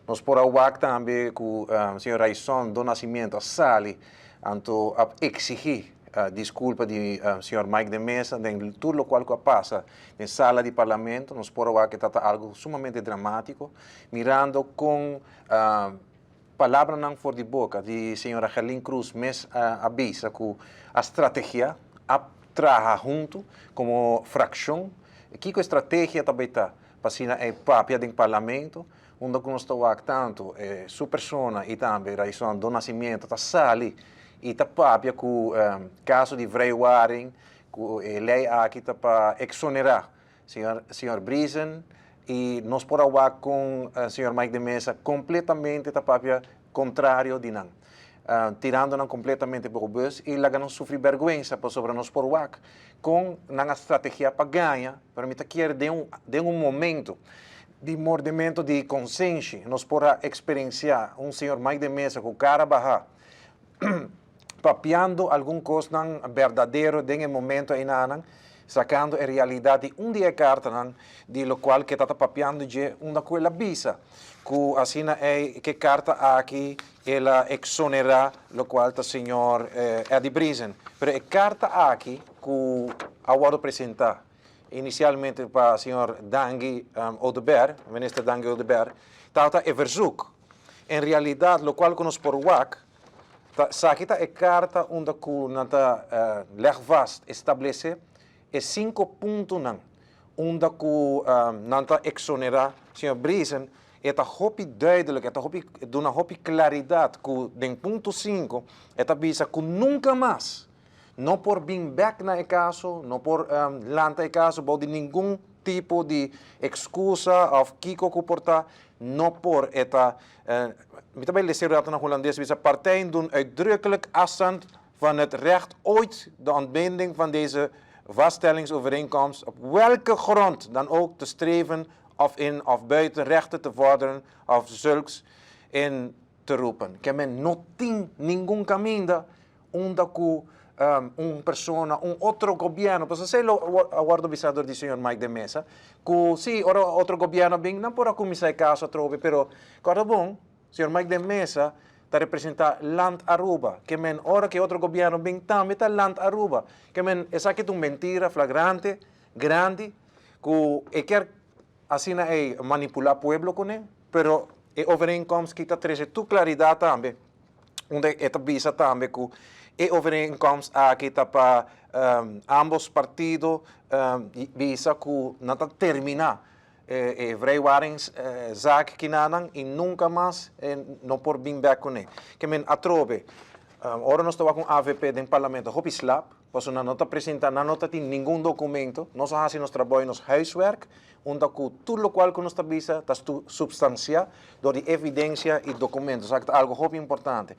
Nós por awak também que o senhor Raison do Nascimento sali anto a exigir desculpa de senhor Mike de Mesa em tudo o qual passa na sala de parlamento. Nós por awak que está algo sumamente dramático, mirando com palavra não for de boca de senhora Helen Cruz, mas avisa que a estratégia a trabalhar junto como fração. Que estratégia também está para a papia do parlamento, onde nós estamos tanto sua persona e também a razão do nascimento está sali e está papia com o caso de vrijwaring, que a lei aqui está para exonerar senhor Brisen e nós por agora com o senhor Mike de Mesa completamente está papia contrário de não. Tirando-nos completamente para o bus e lá não sofre vergonha sobre nós por WAC com uma estratégia para ganhar, para mim quer de um momento de mordimento de consciência, nós podemos experienciar senhor Mike de Mesa com o cara barra papiando alguma coisa verdadeiro de momento aí sacando a realidade dia carta de lo qual que está papiando de uma coisa visa que assim é que carta aqui ela exonera lo qual está senhor Eddie Brisen pero a carta aqui que agora apresentar inicialmente para o senhor Dangi Odeberg, ministro Dangi Odeberg, está a verzoek. Em realidade, lo qual que nós por WAC Sakita é carta onde nata leg vast estabelece 5 pontos onde nata exonera senhor Brisen eta hopi duidelijk eta hopi dona hopi claridade que den ponto 5 eta bisa que nunca mais não por bem back na caso não por lanta caso de nenhum tipo de excusa of kiko comportar não por eta met daarbij lezen dat een Hollandees is partijen doen uitdrukkelijk afstand van het recht ooit de ontbinding van deze vaststellingsovereenkomst op welke grond dan ook te streven of in of buiten rechten te vorderen of zulks in te roepen. Que men no tem ningún camino onde persona, outro governo, pues sei lo aguardo visador di signor Mike de Mesa, que sì, ora outro governo bem, não por começar caso trove, pero guarda bom, signor Mike de Mesa está representa land Aruba, que men ora que outro governo bem também está land Aruba, que men essa aqui é uma mentira flagrante, grande, que quer assim é manipular pueblo com ele, pero é overeenkomst que está trazendo tu claridade também, onde é visa também que e overeenkomst aqui está para ambos partidos visa que não está terminar vrijwaringszaak kinanan e nunca mais não por bem back com ele. Que men atrobe ora nós estamos com AVP do parlamento hopi slap, pois não está apresentando, não está tem nenhum documento, nós fazemos nosso trabalho, nosso huiswerk, onde tudo o qual que nós está visa está substanciado de evidência e documentos, algo hopi importante.